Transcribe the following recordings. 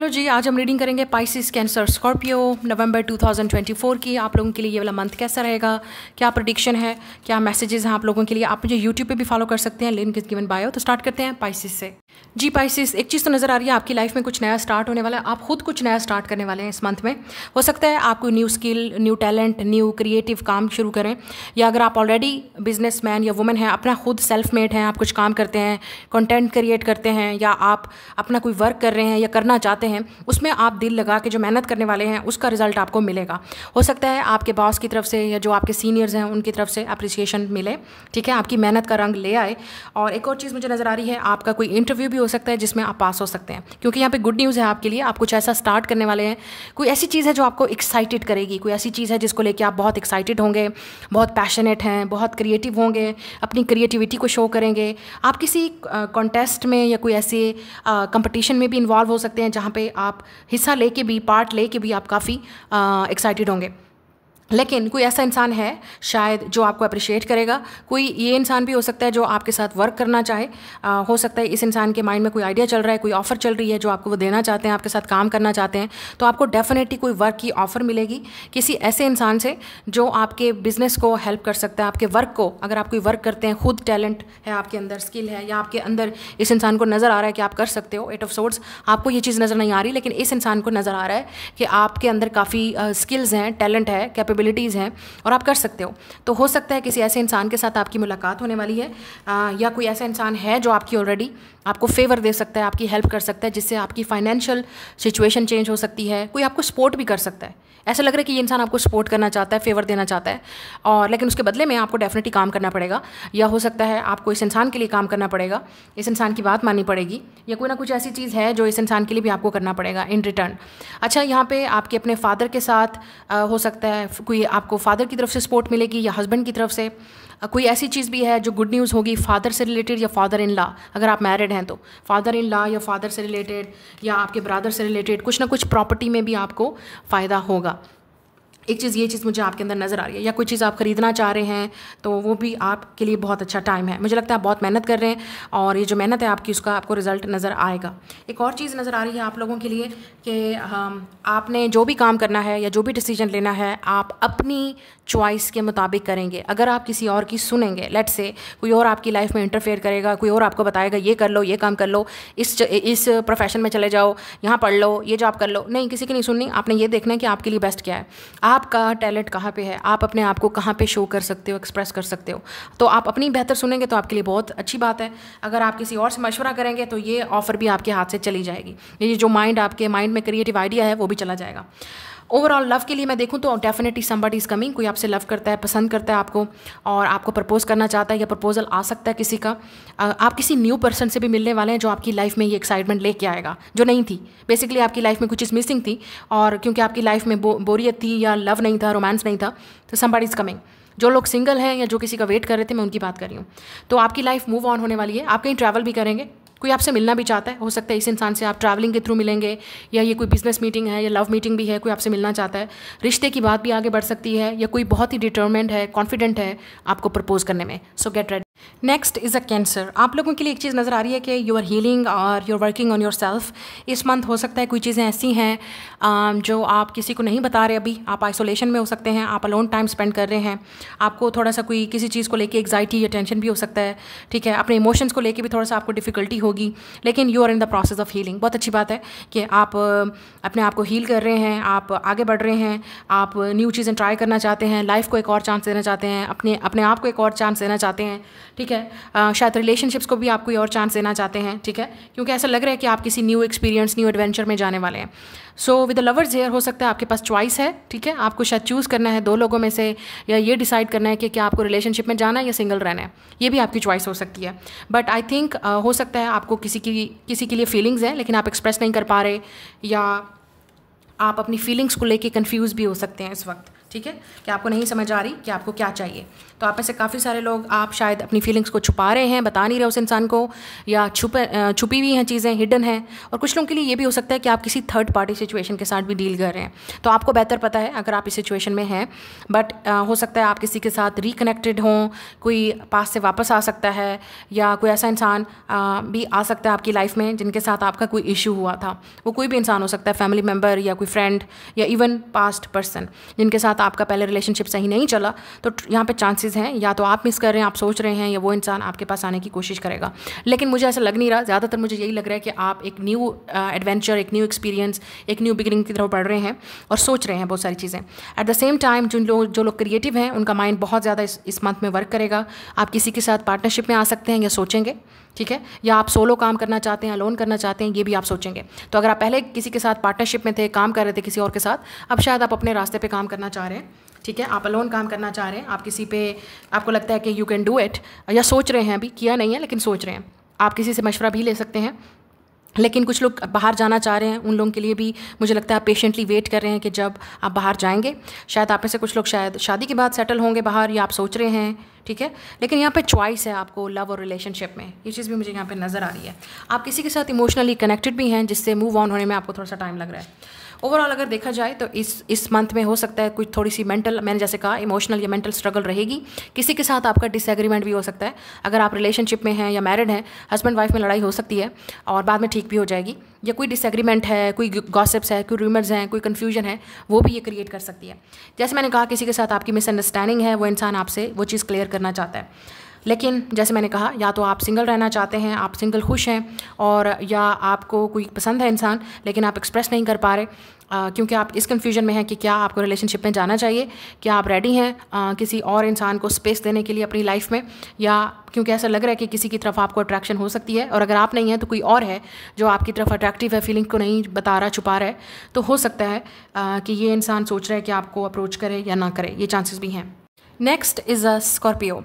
Hello जी, आज हम reading करेंगे पाइसिस, कैंसर, स्कॉर्पियो नवंबर 2024 की। आप लोगों के लिए ये वाला मंथ कैसा रहेगा, क्या प्रेडिक्शन है, क्या मैसेजेस हैं आप लोगों के लिए। आप मुझे यूट्यूब पे भी फॉलो कर सकते हैं, लिंक इज गिवन बायो। तो स्टार्ट करते हैं पाइसिस से। जी पाइसिस, एक चीज़ तो नज़र आ रही है, आपकी लाइफ में कुछ नया स्टार्ट होने वाला है। आप खुद कुछ नया स्टार्ट करने वाले हैं इस मंथ में। हो सकता है आप कोई new skill, new talent, new creative काम शुरू करें, या अगर आप ऑलरेडी बिजनेसमैन या वुमेन हैं, अपना खुद सेल्फ मेड हैं, आप कुछ काम करते हैं, कंटेंट क्रिएट करते हैं, या आप अपना कोई वर्क कर रहे हैं या करना चाहते हैं, उसमें आप दिल लगा के जो मेहनत करने वाले हैं उसका रिजल्ट आपको मिलेगा। हो सकता है आपके बॉस की तरफ से या जो आपके सीनियर्स हैं उनकी तरफ से अप्रिसिएशन मिले, ठीक है, आपकी मेहनत का रंग ले आए। और एक और चीज़ मुझे नज़र आ रही है, आपका कोई इंटरव्यू भी हो सकता है जिसमें आप पास हो सकते हैं, क्योंकि यहाँ पे गुड न्यूज़ है आपके लिए। आप कुछ ऐसा स्टार्ट करने वाले हैं, कोई ऐसी चीज़ है जो आपको एक्साइटेड करेगी, कोई ऐसी चीज़ है जिसको लेके आप बहुत एक्साइटेड होंगे, बहुत पैशनेट हैं, बहुत क्रिएटिव होंगे, अपनी क्रिएटिविटी को शो करेंगे। आप किसी कॉन्टेस्ट में या कोई ऐसे कंपटीशन में भी इन्वॉल्व हो सकते हैं जहाँ पे आप हिस्सा लेके भी, पार्ट लेके भी आप काफ़ी एक्साइटेड होंगे। लेकिन कोई ऐसा इंसान है शायद जो आपको अप्रिशिएट करेगा। कोई ये इंसान भी हो सकता है जो आपके साथ वर्क करना चाहे। हो सकता है इस इंसान के माइंड में कोई आइडिया चल रहा है, कोई ऑफ़र चल रही है जो आपको वो देना चाहते हैं, आपके साथ काम करना चाहते हैं। तो आपको डेफिनेटली कोई वर्क की ऑफ़र मिलेगी किसी ऐसे इंसान से जो आपके बिजनेस को हेल्प कर सकता है, आपके वर्क को। अगर आप कोई वर्क करते हैं, खुद टैलेंट है आपके अंदर, स्किल है, या आपके अंदर इस इंसान को नज़र आ रहा है कि आप कर सकते हो। 8 ऑफ सोर्ड्स, आपको ये चीज़ नज़र नहीं आ रही, लेकिन इस इंसान को नज़र आ रहा है कि आपके अंदर काफ़ी स्किल्स हैं, टैलेंट है, कैपेबिलिटीज़ हैं और आप कर सकते हो। तो हो सकता है किसी ऐसे इंसान के साथ आपकी मुलाकात होने वाली है, या कोई ऐसा इंसान है जो आपकी ऑलरेडी आपको फेवर दे सकता है, आपकी हेल्प कर सकता है, जिससे आपकी फाइनेंशियल सिचुएशन चेंज हो सकती है। कोई आपको सपोर्ट भी कर सकता है। ऐसा लग रहा है कि ये इंसान आपको सपोर्ट करना चाहता है, फेवर देना चाहता है, और लेकिन उसके बदले में आपको डेफिनेटली काम करना पड़ेगा। या हो सकता है आपको इस इंसान के लिए काम करना पड़ेगा, इस इंसान की बात माननी पड़ेगी, या कोई ना कुछ ऐसी चीज़ है जो इस इंसान के लिए भी आपको करना पड़ेगा इन रिटर्न। अच्छा, यहाँ पे आपके अपने फादर के साथ हो सकता है कोई आपको फादर की तरफ से सपोर्ट मिलेगी, या हस्बैंड की तरफ से। कोई ऐसी चीज़ भी है जो गुड न्यूज़ होगी फादर से रिलेटेड, या फादर इन लॉ, अगर आप मैरिड हैं तो फादर इन लॉ या फादर से रिलेटेड, या आपके ब्रदर से रिलेटेड कुछ ना कुछ प्रॉपर्टी में भी आपको फ़ायदा होगा। एक चीज़, ये चीज़ मुझे आपके अंदर नज़र आ रही है। या कोई चीज़ आप ख़रीदना चाह रहे हैं तो वो भी आपके लिए बहुत अच्छा टाइम है। मुझे लगता है आप बहुत मेहनत कर रहे हैं, और ये जो मेहनत है आपकी, उसका आपको रिजल्ट नज़र आएगा। एक और चीज़ नज़र आ रही है आप लोगों के लिए कि आपने जो भी काम करना है या जो भी डिसीजन लेना है, आप अपनी चॉइस के मुताबिक करेंगे। अगर आप किसी और की सुनेंगे, लेट्स से कोई और आपकी लाइफ में इंटरफेयर करेगा, कोई और आपको बताएगा ये कर लो, ये काम कर लो, इस प्रोफेशन में चले जाओ, यहाँ पढ़ लो, ये जॉब कर लो, नहीं, किसी की नहीं सुननी। आपने ये देखना है कि आपके लिए बेस्ट क्या है, आपका टैलेंट कहाँ पे है, आप अपने आप को कहाँ पे शो कर सकते हो, एक्सप्रेस कर सकते हो। तो आप अपनी बेहतर सुनेंगे तो आपके लिए बहुत अच्छी बात है। अगर आप किसी और से मशवरा करेंगे तो ये ऑफ़र भी आपके हाथ से चली जाएगी, ये जो आपके माइंड में क्रिएटिव आइडिया है वो भी चला जाएगा। ओवरऑल लव के लिए मैं देखूं तो डेफिनेटली समबडी इज़ कमिंग। कोई आपसे लव करता है, पसंद करता है आपको, और आपको प्रपोज करना चाहता है, या प्रपोजल आ सकता है किसी का। आप किसी न्यू पर्सन से भी मिलने वाले हैं जो आपकी लाइफ में ये एक्साइटमेंट लेके आएगा जो नहीं थी। बेसिकली आपकी लाइफ में कुछ चीज़ मिसिंग थी, और क्योंकि आपकी लाइफ में बोरियत थी, या लव नहीं था, रोमांस नहीं था, तो समबडी इज़ कमिंग। जो लोग सिंगल हैं या जो किसी का वेट कर रहे थे, मैं उनकी बात कर रही हूँ। तो आपकी लाइफ मूव ऑन होने वाली है। आप कहीं ट्रैवल भी करेंगे, कोई आपसे मिलना भी चाहता है। हो सकता है इस इंसान से आप ट्रैवलिंग के थ्रू मिलेंगे, या ये कोई बिजनेस मीटिंग है या लव मीटिंग भी है, कोई आपसे मिलना चाहता है। रिश्ते की बात भी आगे बढ़ सकती है, या कोई बहुत ही डिटर्मेंट है, कॉन्फिडेंट है आपको प्रपोज करने में। सो get ready. Next is a cancer. आप लोगों के लिए एक चीज़ नज़र आ रही है कि यू आर हीलिंग और you are working on yourself. इस मंथ हो सकता है कोई चीज़ें ऐसी हैं जो आप किसी को नहीं बता रहे अभी। आप आइसोलेशन में हो सकते हैं, आप अलोन टाइम स्पेंड कर रहे हैं, आपको थोड़ा सा कोई किसी चीज़ को लेके एग्जाइटी या टेंशन भी हो सकता है, ठीक है। अपने इमोशंस को लेके भी थोड़ा सा आपको डिफ़िकल्टी होगी, लेकिन you are in the process of healing. बहुत अच्छी बात है कि आप अपने आप को हील कर रहे हैं, आप आगे बढ़ रहे हैं, आप न्यू चीज़ें ट्राई करना चाहते हैं, लाइफ को एक और चांस देना चाहते हैं, अपने आप को एक और चांस देना चाहते हैं, ठीक है। शायद रिलेशनशिप्स को भी आप कोई और चांस देना चाहते हैं, ठीक है, क्योंकि ऐसा लग रहा है कि आप किसी न्यू एक्सपीरियंस, न्यू एडवेंचर में जाने वाले हैं। So with the lovers here हो सकता है आपके पास चॉइस है, ठीक है। आपको शायद चूज़ करना है दो लोगों में से, या ये डिसाइड करना है कि क्या आपको रिलेशनशिप में जाना है या सिंगल रहना है। ये भी आपकी चॉइस हो सकती है। बट आई थिंक हो सकता है आपको किसी के लिए फीलिंग्स हैं, लेकिन आप एक्सप्रेस नहीं कर पा रहे, या आप अपनी फीलिंग्स को लेके कंफ्यूज भी हो सकते हैं इस वक्त, ठीक है, कि आपको नहीं समझ आ रही कि आपको क्या चाहिए। तो आप में से काफ़ी सारे लोग, आप शायद अपनी फीलिंग्स को छुपा रहे हैं, बता नहीं रहे उस इंसान को, या छुपी हुई हैं चीज़ें, हिडन हैं। और कुछ लोगों के लिए ये भी हो सकता है कि आप किसी थर्ड पार्टी सिचुएशन के साथ भी डील कर रहे हैं। तो आपको बेहतर पता है अगर आप इस सिचुएशन में हैं, बट हो सकता है आप किसी के साथ रिकनेक्टेड हों, कोई पास से वापस आ सकता है, या कोई ऐसा इंसान भी आ सकता है आपकी लाइफ में जिनके साथ आपका कोई इशू हुआ था। वो कोई भी इंसान हो सकता है, फैमिली मेम्बर या कोई फ्रेंड या इवन पास्ट पर्सन जिनके साथ आपका पहले रिलेशनशिप सही नहीं चला। तो यहाँ पे चांसेस हैं या तो आप मिस कर रहे हैं, आप सोच रहे हैं, या वो इंसान आपके पास आने की कोशिश करेगा। लेकिन मुझे ऐसा लग नहीं रहा, ज़्यादातर मुझे यही लग रहा है कि आप एक न्यू एडवेंचर, एक न्यू एक्सपीरियंस, एक न्यू बिगिनिंग की तरफ बढ़ रहे हैं और सोच रहे हैं बहुत सारी चीज़ें। एट द सेम टाइम जो लोग क्रिएटिव हैं उनका माइंड बहुत ज़्यादा इस मंथ में वर्क करेगा। आप किसी के साथ पार्टनरशिप में आ सकते हैं या सोचेंगे, ठीक है, या आप सोलो काम करना चाहते हैं, अलोन करना चाहते हैं, ये भी आप सोचेंगे। तो अगर आप पहले किसी के साथ पार्टनरशिप में थे, काम कर रहे थे किसी और के साथ, अब शायद आप अपने रास्ते पे काम करना चाह रहे हैं, ठीक है, आप अलोन काम करना चाह रहे हैं, आप किसी पे आपको लगता है कि यू कैन डू इट, या सोच रहे हैं, अभी किया नहीं है लेकिन सोच रहे हैं। आप किसी से मशवरा भी ले सकते हैं। लेकिन कुछ लोग बाहर जाना चाह रहे हैं, उन लोगों के लिए भी मुझे लगता है आप पेशेंटली वेट कर रहे हैं कि जब आप बाहर जाएंगे। शायद आप में से कुछ लोग शायद शादी के बाद सेटल होंगे बाहर, या आप सोच रहे हैं, ठीक है। लेकिन यहाँ पे चॉइस है आपको लव और रिलेशनशिप में, ये चीज़ भी मुझे यहाँ पे नज़र आ रही है। आप किसी के साथ इमोशनली कनेक्टेड भी हैं जिससे मूव ऑन होने में आपको थोड़ा सा टाइम लग रहा है। ओवरऑल अगर देखा जाए तो इस मंथ में हो सकता है कुछ थोड़ी सी मेंटल, मैंने जैसे कहा, इमोशनल या मेंटल स्ट्रगल रहेगी। किसी के साथ आपका डिसएग्रीमेंट भी हो सकता है। अगर आप रिलेशनशिप में हैं या मैरिड हैं, हस्बैंड वाइफ में लड़ाई हो सकती है और बाद में ठीक भी हो जाएगी। या कोई डिसएग्रीमेंट है, कोई गॉसिप्स है, कोई रूमर्स हैं, कोई कन्फ्यूजन है, वो भी ये क्रिएट कर सकती है। जैसे मैंने कहा, किसी के साथ आपकी मिसअंडरस्टैंडिंग है, वो इंसान आपसे वो चीज़ क्लियर करना चाहता है। लेकिन जैसे मैंने कहा, या तो आप सिंगल रहना चाहते हैं, आप सिंगल खुश हैं, और या आपको कोई पसंद है इंसान लेकिन आप एक्सप्रेस नहीं कर पा रहे, क्योंकि आप इस कन्फ्यूजन में हैं कि क्या आपको रिलेशनशिप में जाना चाहिए, क्या आप रेडी हैं किसी और इंसान को स्पेस देने के लिए अपनी लाइफ में, या क्योंकि ऐसा लग रहा है कि किसी की तरफ आपको अट्रैक्शन हो सकती है, और अगर आप नहीं हैं तो कोई और है जो आपकी तरफ अट्रैक्टिव है, फीलिंग को नहीं बता रहा, छुपा रहा है। तो हो सकता है कि ये इंसान सोच रहा है कि आपको अप्रोच करे या ना करे, ये चांसेस भी हैं। Next is a Scorpio.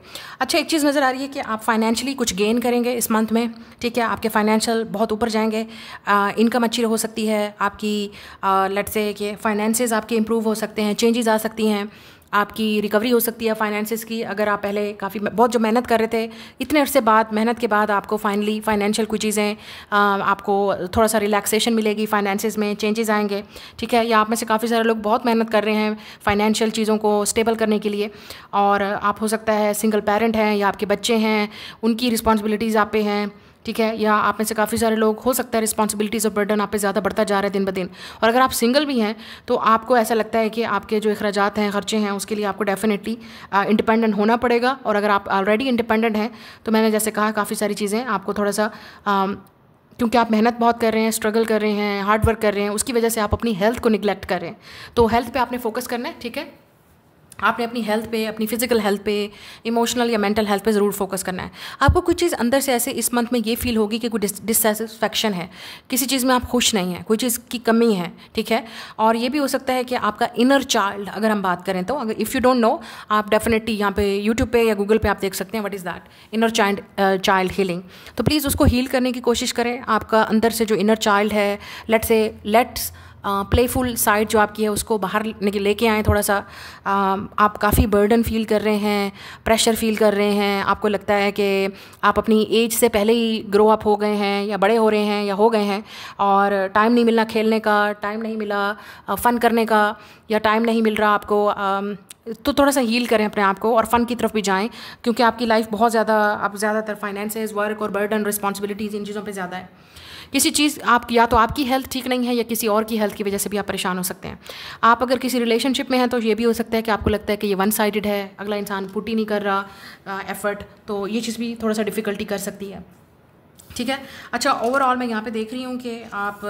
अच्छा, एक चीज़ नज़र आ रही है कि आप फाइनेंशियली कुछ गेन करेंगे इस मंथ में, ठीक है, आपके फाइनेंशियल बहुत ऊपर जाएंगे, इनकम अच्छी हो सकती है आपकी, लेट्स से कि फाइनेंसेस आपके इंप्रूव हो सकते हैं, चेंजेस आ सकती हैं, आपकी रिकवरी हो सकती है फाइनेंसेस की। अगर आप पहले काफ़ी बहुत जो मेहनत कर रहे थे, इतने अरसे बाद मेहनत के बाद आपको फाइनली फाइनेंशियल कुछ चीज़ें, आपको थोड़ा सा रिलैक्सेशन मिलेगी, फाइनेंसेस में चेंजेस आएंगे, ठीक है। या आप में से काफ़ी सारे लोग बहुत मेहनत कर रहे हैं फाइनेंशियल चीज़ों को स्टेबल करने के लिए, और आप हो सकता है सिंगल पेरेंट हैं या आपके बच्चे हैं, उनकी रिस्पॉन्सिबिलिटीज़ आप पे हैं, ठीक है। या आप में से काफ़ी सारे लोग, हो सकता है रिस्पॉन्सिबिलिटीज़ और बर्डन आप पे ज़्यादा बढ़ता जा रहा है दिन ब दिन। और अगर आप सिंगल भी हैं तो आपको ऐसा लगता है कि आपके जो अखराजात हैं, खर्चे हैं, उसके लिए आपको डेफिनेटली इंडिपेंडेंट होना पड़ेगा। और अगर आप ऑलरेडी इंडिपेंडेंट हैं तो मैंने जैसे कहा, काफ़ी सारी चीज़ें आपको थोड़ा सा क्योंकि आप मेहनत बहुत कर रहे हैं, स्ट्रगल कर रहे हैं, हार्ड वर्क कर रहे हैं, उसकी वजह से आप अपनी हेल्थ को निगलेक्ट कर रहे हैं। तो हेल्थ पे आपने फोकस करना है, ठीक है। आपने अपनी हेल्थ पे, अपनी फिजिकल हेल्थ पे, इमोशनल या मेंटल हेल्थ पे ज़रूर फोकस करना है। आपको कुछ चीज़ अंदर से ऐसे इस मंथ में ये फील होगी कि कोई डिससेटिस्फैक्शन है, किसी चीज़ में आप खुश नहीं हैं, कोई चीज़ की कमी है, ठीक है। और ये भी हो सकता है कि आपका इनर चाइल्ड, अगर हम बात करें तो, अगर इफ़ यू डोंट नो, आप डेफिनेटली यहाँ पे यूट्यूब पे या गूगल पे आप देख सकते हैं what is that inner child healing. तो प्लीज़ उसको हील करने की कोशिश करें। आपका अंदर से जो इनर चाइल्ड है, लेट्स प्लेफुल साइड जो आपकी है उसको बाहर लेके आएँ थोड़ा सा। आप काफ़ी बर्डन फील कर रहे हैं, प्रेशर फील कर रहे हैं, आपको लगता है कि आप अपनी एज से पहले ही ग्रो अप हो गए हैं, या बड़े हो रहे हैं, या हो गए हैं, और टाइम नहीं मिलना खेलने का, टाइम नहीं मिला फ़न करने का, या टाइम नहीं मिल रहा आपको। तो थोड़ा सा हील करें अपने आप को और फ़न की तरफ भी जाएं, क्योंकि आपकी लाइफ बहुत ज़्यादा, आप ज़्यादातर फाइनेंसेस, वर्क और बर्डन, रिस्पॉन्सिबिलिटीज़, इन चीज़ों पे ज़्यादा है। किसी चीज़ आप, या तो आपकी हेल्थ ठीक नहीं है या किसी और की हेल्थ की वजह से भी आप परेशान हो सकते हैं। आप अगर किसी रिलेशनशिप में हैं तो ये भी हो सकता है कि आपको लगता है कि ये वन साइडेड है, अगला इंसान पुट ही नहीं कर रहा एफर्ट, तो ये चीज़ भी थोड़ा सा डिफ़िकल्टी कर सकती है, ठीक है। अच्छा, ओवरऑल मैं यहाँ पे देख रही हूँ कि आप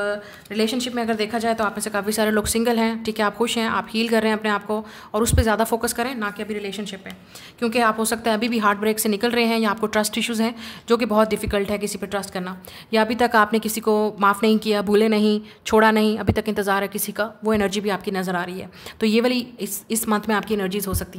रिलेशनशिप में अगर देखा जाए तो आप में से काफ़ी सारे लोग सिंगल हैं, ठीक है, आप खुश हैं, आप हील कर रहे हैं अपने आप को, और उस पर ज़्यादा फोकस करें, ना कि अभी रिलेशनशिप पे, क्योंकि आप हो सकता है अभी भी हार्ट ब्रेक से निकल रहे हैं, या आपको ट्रस्ट इश्यूज़ हैं जो कि बहुत डिफिकल्ट है किसी पर ट्रस्ट करना, या अभी तक आपने किसी को माफ़ नहीं किया, भूले नहीं, छोड़ा नहीं, अभी तक इंतज़ार है किसी का, वो एनर्जी भी आपकी नज़र आ रही है। तो ये वाली इस मंथ में आपकी एनर्जीज़ हो सकती हैं।